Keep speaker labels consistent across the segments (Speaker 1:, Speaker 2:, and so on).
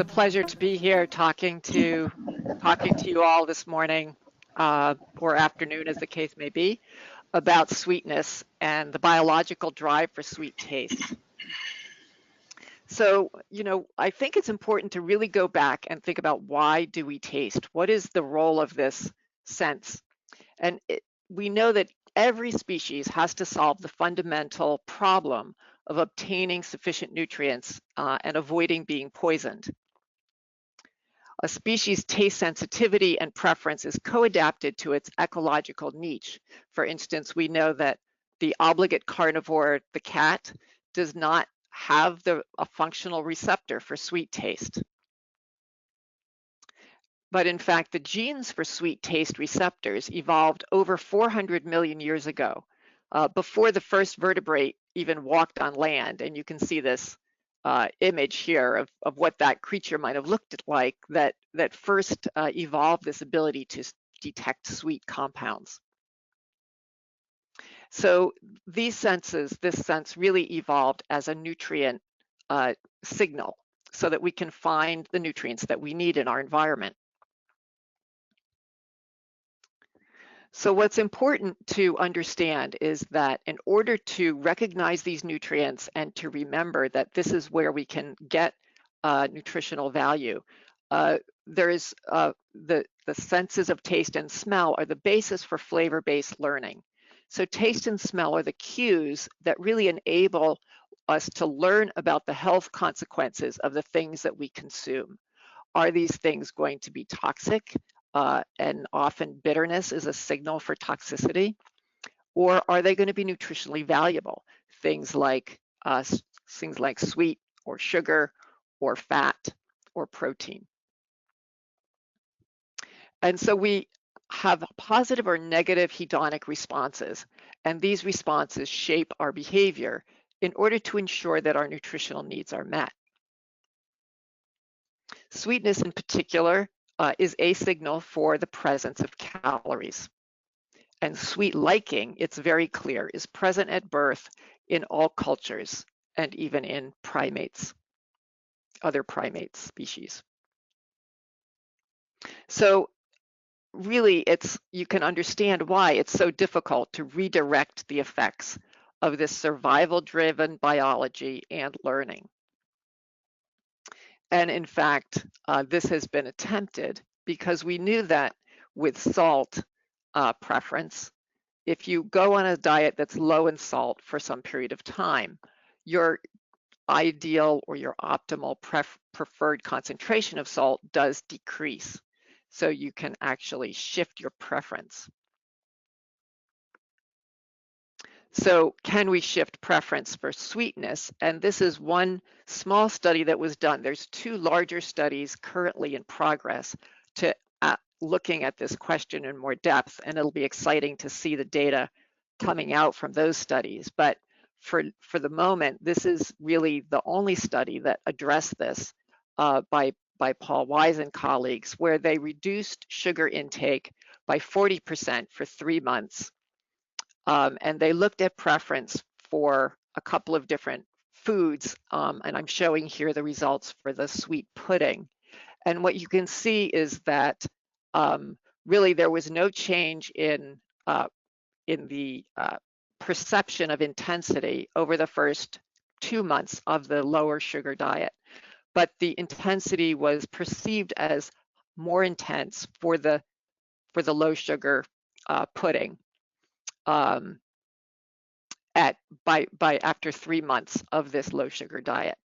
Speaker 1: a pleasure to be here talking to you all this morning or afternoon, as the case may be, about sweetness and the biological drive for sweet taste. So, I think it's important to really go back and think about, why do we taste? What is the role of this sense? And we know that every species has to solve the fundamental problem of obtaining sufficient nutrients and avoiding being poisoned. A species' taste sensitivity and preference is co-adapted to its ecological niche. For instance, we know that the obligate carnivore, the cat, does not have a functional receptor for sweet taste. But in fact, the genes for sweet taste receptors evolved over 400 million years ago, before the first vertebrate even walked on land. And you can see this image here of what that creature might have looked like that first evolved this ability to detect sweet compounds. So this sense really evolved as a nutrient signal, so that we can find the nutrients that we need in our environment. So what's important to understand is that in order to recognize these nutrients and to remember that this is where we can get nutritional value, the senses of taste and smell are the basis for flavor-based learning. So taste and smell are the cues that really enable us to learn about the health consequences of the things that we consume. Are these things going to be toxic? And often bitterness is a signal for toxicity. Or are they going to be nutritionally valuable? Things like sweet or sugar or fat or protein. And so we have positive or negative hedonic responses, and these responses shape our behavior in order to ensure that our nutritional needs are met. Sweetness in particular is a signal for the presence of calories. And sweet liking, it's very clear, is present at birth in all cultures and even in primates, other primate species. So really, you can understand why it's so difficult to redirect the effects of this survival-driven biology and learning. And in fact, this has been attempted because we knew that with salt preference, if you go on a diet that's low in salt for some period of time, your ideal or your optimal preferred concentration of salt does decrease. So you can actually shift your preference. So can we shift preference for sweetness? And this is one small study that was done. There's two larger studies currently in progress to looking at this question in more depth, and it'll be exciting to see the data coming out from those studies. But for the moment, this is really the only study that addressed this by Paul Wise and colleagues, where they reduced sugar intake by 40% for 3 months. And they looked at preference for a couple of different foods, and I'm showing here the results for the sweet pudding. And what you can see is that really there was no change in the perception of intensity over the first 2 months of the lower sugar diet, but the intensity was perceived as more intense for the low sugar pudding after 3 months of this low sugar diet.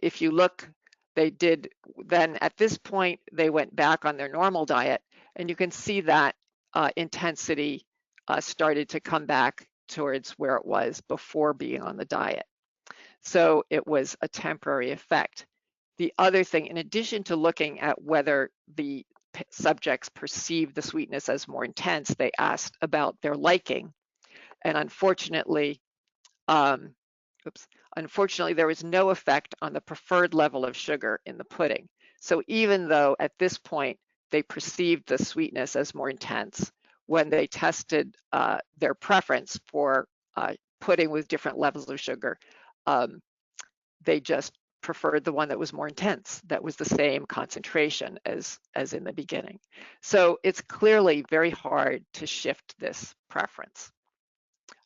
Speaker 1: If you look, they did then at this point they went back on their normal diet, and you can see that intensity started to come back towards where it was before being on the diet. So it was a temporary effect. The other thing, in addition to looking at whether the subjects perceived the sweetness as more intense, they asked about their liking. And unfortunately, there was no effect on the preferred level of sugar in the pudding. So even though at this point they perceived the sweetness as more intense, when they tested their preference for pudding with different levels of sugar, they just preferred the one that was more intense, that was the same concentration as in the beginning. So it's clearly very hard to shift this preference.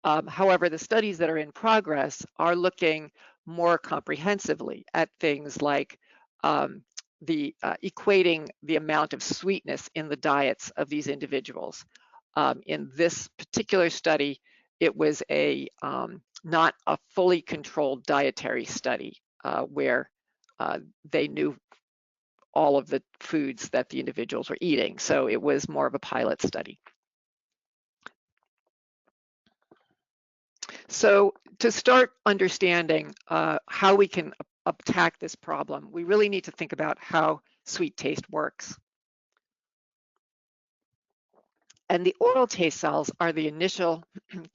Speaker 1: However, the studies that are in progress are looking more comprehensively at things like equating the amount of sweetness in the diets of these individuals. In this particular study, it was not a fully controlled dietary study where they knew all of the foods that the individuals were eating. So it was more of a pilot study. So to start understanding how we can attack this problem, we really need to think about how sweet taste works. And the oral taste cells are the initial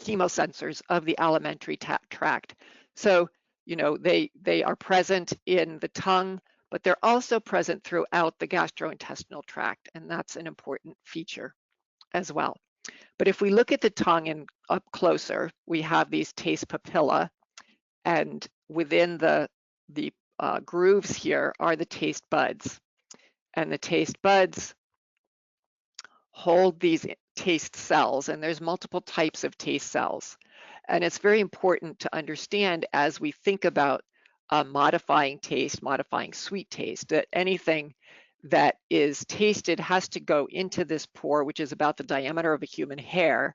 Speaker 1: chemosensors of the alimentary tract. So, you know, they are present in the tongue, but they're also present throughout the gastrointestinal tract, and that's an important feature as well. But if we look at the tongue and up closer, we have these taste papilla, and within the grooves here are the taste buds. And the taste buds hold these taste cells, and there's multiple types of taste cells. And it's very important to understand as we think about modifying taste, modifying sweet taste, that anything that is tasted has to go into this pore, which is about the diameter of a human hair,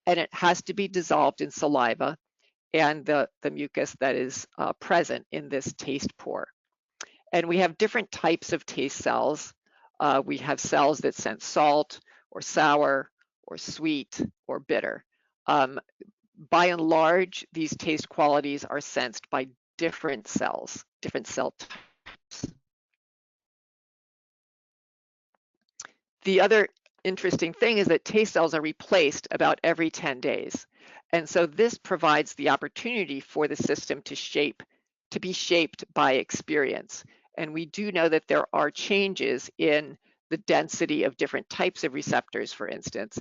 Speaker 1: and it has to be dissolved in saliva and the mucus that is present in this taste pore. And we have different types of taste cells. We have cells that sense salt or sour or sweet or bitter. By and large, these taste qualities are sensed by different cells, different cell types. The other interesting thing is that taste cells are replaced about every 10 days. And so this provides the opportunity for the system to be shaped by experience. And we do know that there are changes in the density of different types of receptors, for instance,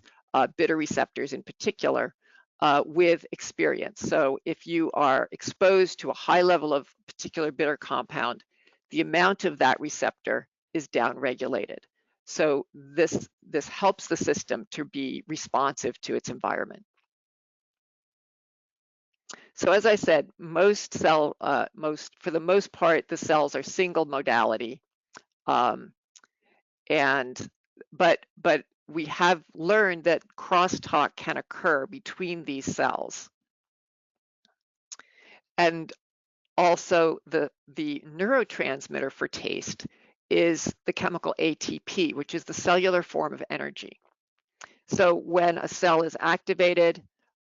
Speaker 1: bitter receptors in particular, with experience. So if you are exposed to a high level of particular bitter compound, the amount of that receptor is downregulated. So this helps the system to be responsive to its environment. So as I said, for the most part, the cells are single modality, but we have learned that crosstalk can occur between these cells. And also the neurotransmitter for taste is the chemical ATP, which is the cellular form of energy. So when a cell is activated,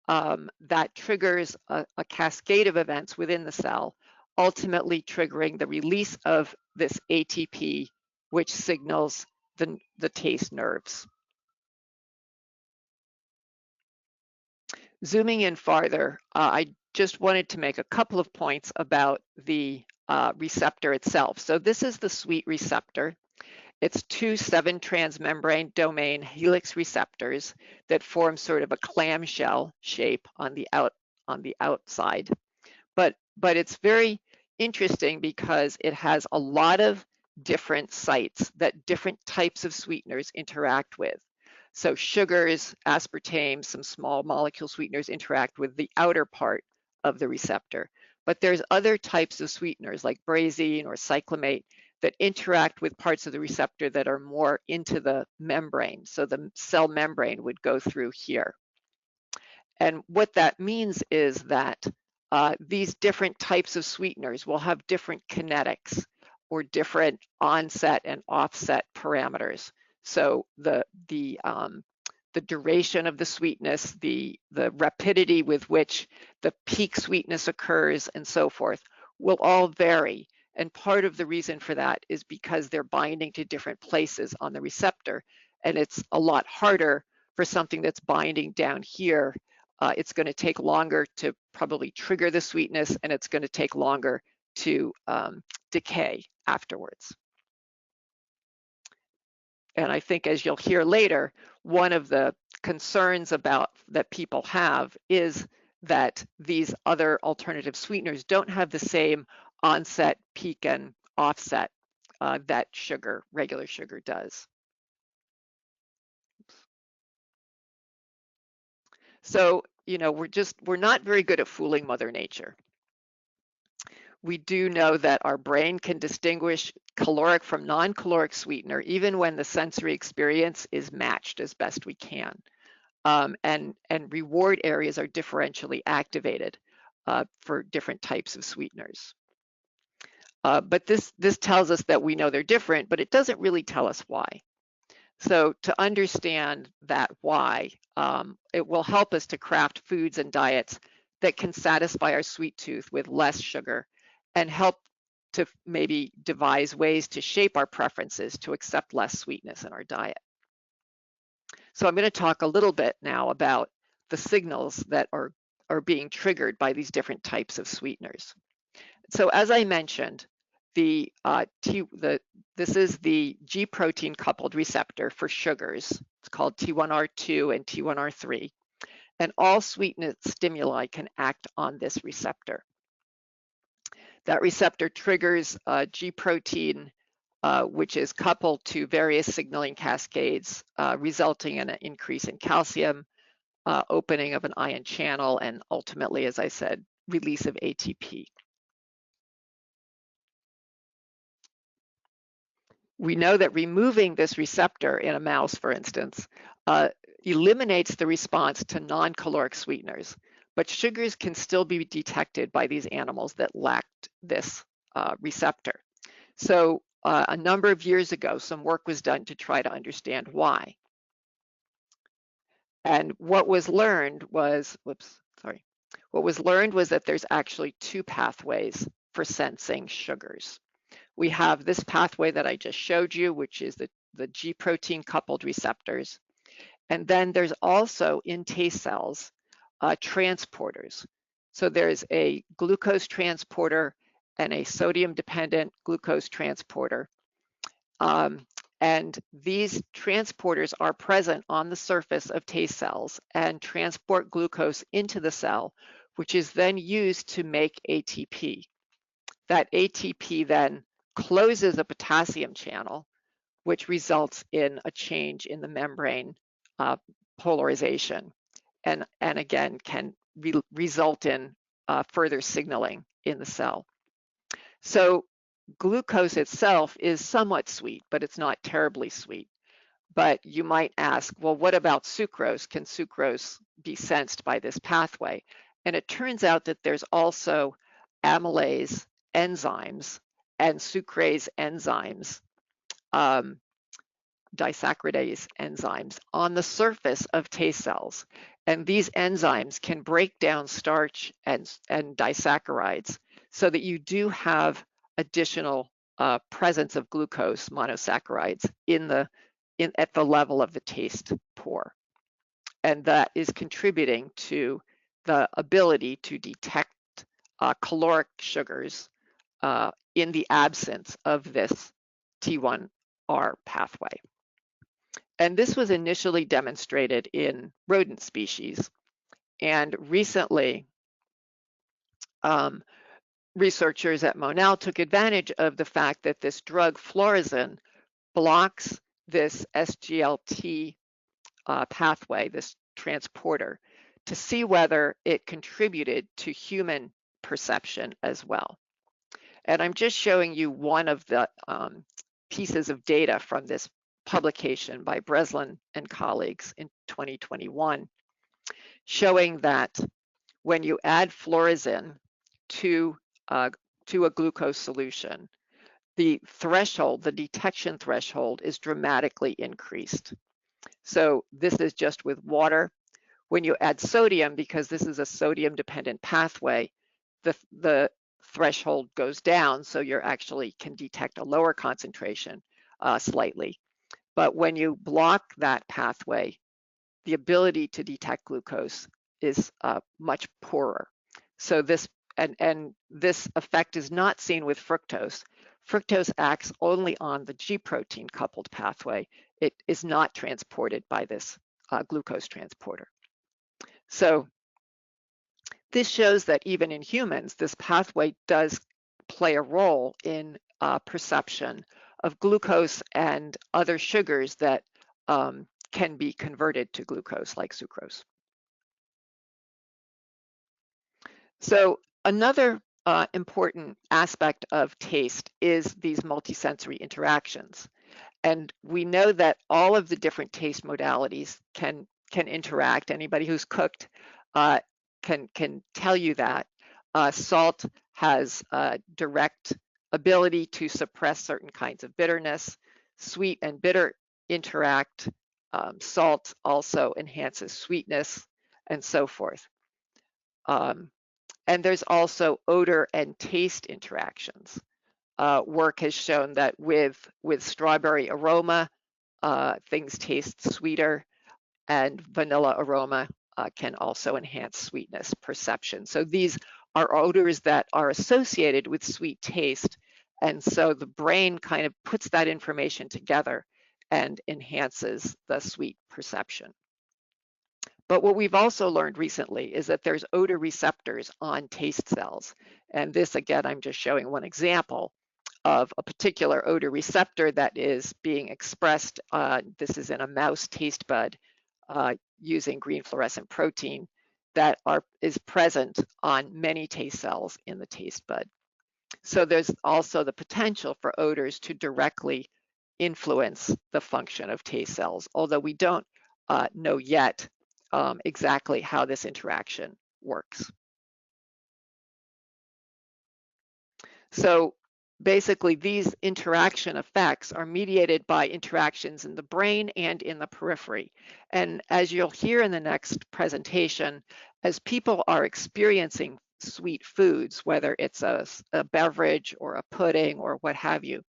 Speaker 1: that triggers a cascade of events within the cell, ultimately triggering the release of this ATP, which signals the taste nerves. Zooming in farther, I just wanted to make a couple of points about the receptor itself. So this is the sweet receptor. It's two 7-transmembrane domain helix receptors that form sort of a clamshell shape on the outside. But it's very interesting because it has a lot of different sites that different types of sweeteners interact with. So sugars, aspartame, some small molecule sweeteners interact with the outer part of the receptor. But there's other types of sweeteners like brazine or cyclamate that interact with parts of the receptor that are more into the membrane. So the cell membrane would go through here. And what that means is that these different types of sweeteners will have different kinetics or different onset and offset parameters. So the duration of the sweetness, the rapidity with which the peak sweetness occurs and so forth will all vary. And part of the reason for that is because they're binding to different places on the receptor. And it's a lot harder for something that's binding down here. It's going to take longer to probably trigger the sweetness, and it's going to take longer to decay afterwards. And I think, as you'll hear later, one of the concerns that people have is that these other alternative sweeteners don't have the same onset, peak, and offset that regular sugar does. So, we're not very good at fooling Mother Nature. We do know that our brain can distinguish caloric from non-caloric sweetener, even when the sensory experience is matched as best we can. And reward areas are differentially activated for different types of sweeteners. But this tells us that we know they're different, but it doesn't really tell us why. So to understand that why, it will help us to craft foods and diets that can satisfy our sweet tooth with less sugar and help to maybe devise ways to shape our preferences to accept less sweetness in our diet. So I'm going to talk a little bit now about the signals that are being triggered by these different types of sweeteners. So as I mentioned, this is the G protein coupled receptor for sugars. It's called T1R2 and T1R3, and all sweetness stimuli can act on this receptor. That receptor triggers G protein, which is coupled to various signaling cascades, resulting in an increase in calcium, opening of an ion channel, and ultimately, as I said, release of ATP. We know that removing this receptor in a mouse, for instance, eliminates the response to non-caloric sweeteners, but sugars can still be detected by these animals that lacked this receptor. So a number of years ago, some work was done to try to understand why. And what was learned was, what was learned was that there's actually two pathways for sensing sugars. We have this pathway that I just showed you, which is the G protein coupled receptors. And then there's also in taste cells, transporters. So there's a glucose transporter and a sodium dependent glucose transporter. And these transporters are present on the surface of taste cells and transport glucose into the cell, which is then used to make ATP. That ATP then closes a potassium channel, which results in a change in the membrane polarization, and again can result in further signaling in the cell. So glucose itself is somewhat sweet, but it's not terribly sweet. But you might ask, well, what about sucrose? Can sucrose be sensed by this pathway? And it turns out that there's also amylase enzymes and sucrase enzymes, disaccharidase enzymes on the surface of taste cells. And these enzymes can break down starch and disaccharides so that you do have additional presence of glucose monosaccharides at the level of the taste pore. And that is contributing to the ability to detect caloric sugars in the absence of this T1R pathway. And this was initially demonstrated in rodent species. And recently, researchers at Monell took advantage of the fact that this drug Rawson blocks this SGLT pathway, this transporter, to see whether it contributed to human perception as well. And I'm just showing you one of the pieces of data from this publication by Breslin and colleagues in 2021, showing that when you add Rawson to a glucose solution, the threshold, the detection threshold, is dramatically increased. So this is just with water. When you add sodium, because this is a sodium dependent pathway, the threshold goes down, so you actually can detect a lower concentration slightly. But when you block that pathway, the ability to detect glucose is much poorer. So this this effect is not seen with fructose. Fructose acts only on the G protein coupled pathway. It is not transported by this glucose transporter. So this shows that even in humans, this pathway does play a role in perception of glucose and other sugars that can be converted to glucose, like sucrose. So another important aspect of taste is these multisensory interactions. And we know that all of the different taste modalities can interact. Anybody who's cooked uh, can tell you that. Salt has a direct ability to suppress certain kinds of bitterness. Sweet and bitter interact. Salt also enhances sweetness and so forth. And there's also odor and taste interactions. Work has shown that with strawberry aroma, things taste sweeter, and vanilla aroma can also enhance sweetness perception. So these are odors that are associated with sweet taste, and so the brain kind of puts that information together and enhances the sweet perception. But what we've also learned recently is that there's odor receptors on taste cells. And this, again, I'm just showing one example of a particular odor receptor that is being expressed. This is in a mouse taste bud using green fluorescent protein that is present on many taste cells in the taste bud. So there's also the potential for odors to directly influence the function of taste cells, although we don't know yet exactly how this interaction works. So basically, these interaction effects are mediated by interactions in the brain and in the periphery. And as you'll hear in the next presentation, as people are experiencing sweet foods, whether it's a beverage or a pudding or what have you,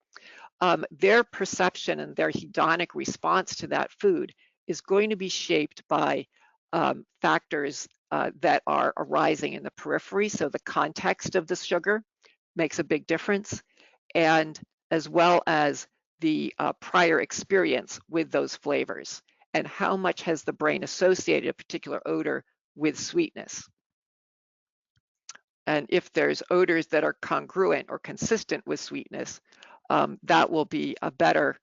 Speaker 1: their perception and their hedonic response to that food is going to be shaped by factors that are arising in the periphery. So the context of the sugar makes a big difference, and as well as the prior experience with those flavors and how much has the brain associated a particular odor with sweetness. And if there's odors that are congruent or consistent with sweetness, that will be a better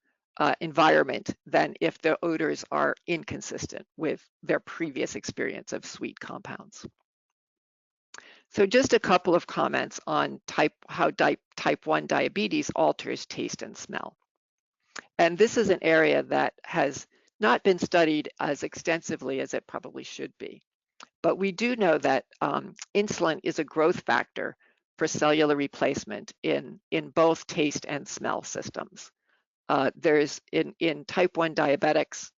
Speaker 1: environment than if the odors are inconsistent with their previous experience of sweet compounds. So just a couple of comments on how type 1 diabetes alters taste and smell. And this is an area that has not been studied as extensively as it probably should be. But we do know that insulin is a growth factor for cellular replacement in both taste and smell systems. There's in type 1 diabetics,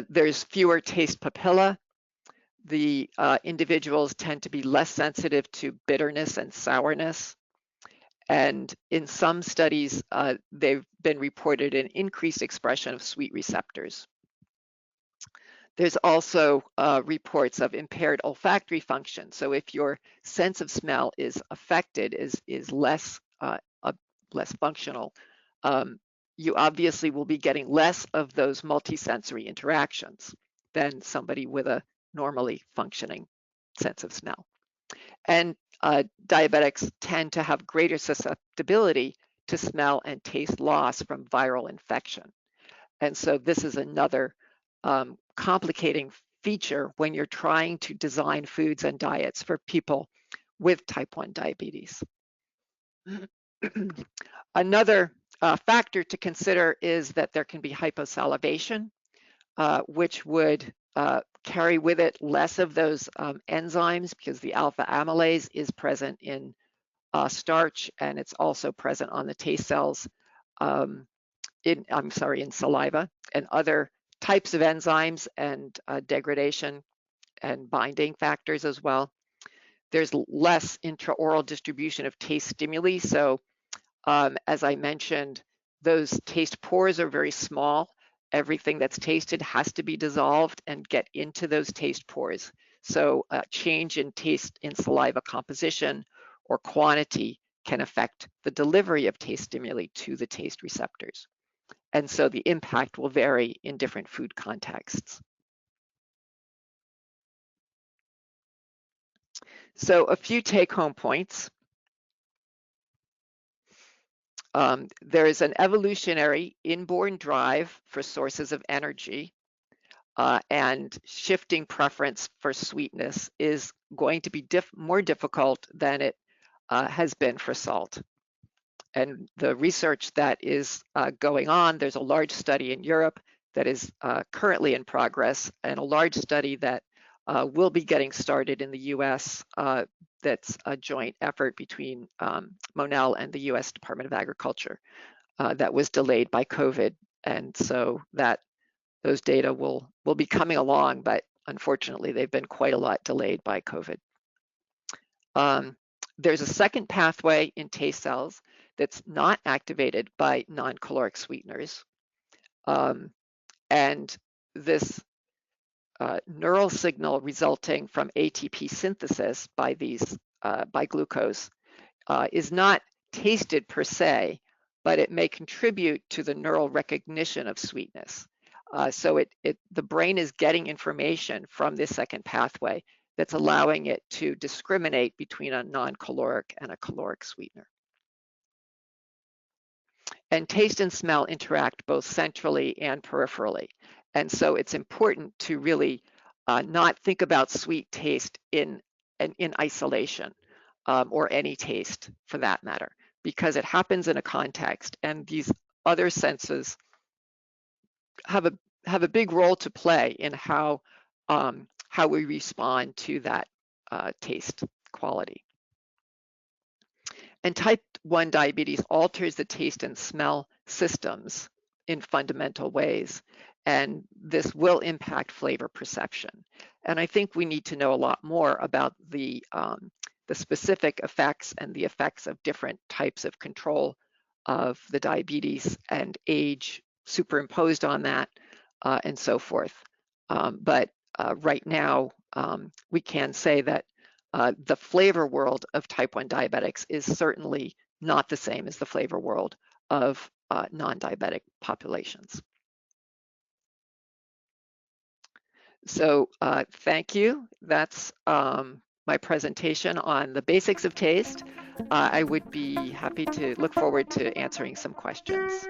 Speaker 1: there's fewer taste papilla. The individuals tend to be less sensitive to bitterness and sourness. And in some studies, they've been reported an increased expression of sweet receptors. There's also reports of impaired olfactory function. So if your sense of smell is affected, is less functional, you obviously will be getting less of those multisensory interactions than somebody with a normally functioning sense of smell. And diabetics tend to have greater susceptibility to smell and taste loss from viral infection. And so this is another complicating feature when you're trying to design foods and diets for people with type 1 diabetes. Another factor to consider is that there can be hyposalivation, which would carry with it less of those enzymes because the alpha amylase is present in starch and it's also present on the taste cells in saliva and other types of enzymes and degradation and binding factors as well. There's less intraoral distribution of taste stimuli. So as I mentioned, those taste pores are very small. Everything that's tasted has to be dissolved and get into those taste pores. So change in taste in saliva composition or quantity can affect the delivery of taste stimuli to the taste receptors. And so the impact will vary in different food contexts. So a few take-home points. there is an evolutionary inborn drive for sources of energy, and shifting preference for sweetness is going to be more difficult than it has been for salt. And the research that is going on, there's a large study in Europe that is currently in progress, and a large study that will be getting started in the US that's a joint effort between Monell and the US Department of Agriculture that was delayed by COVID. And so those data will be coming along, but unfortunately they've been quite a lot delayed by COVID. There's a second pathway in taste cells that's not activated by non-caloric sweeteners. And this neural signal resulting from ATP synthesis by glucose is not tasted per se, but it may contribute to the neural recognition of sweetness. So the brain is getting information from this second pathway that's allowing it to discriminate between a non-caloric and a caloric sweetener. And taste and smell interact both centrally and peripherally. And so it's important to really not think about sweet taste in isolation, or any taste for that matter, because it happens in a context, and these other senses have a big role to play in how we respond to that taste quality. And type 1 diabetes alters the taste and smell systems in fundamental ways, and this will impact flavor perception. And I think we need to know a lot more about the specific effects and the effects of different types of control of the diabetes and age superimposed on that, and so forth. But right now, we can say that the flavor world of type 1 diabetics is certainly not the same as the flavor world of non-diabetic populations. So thank you. That's my presentation on the basics of taste. I would be happy to look forward to answering some questions.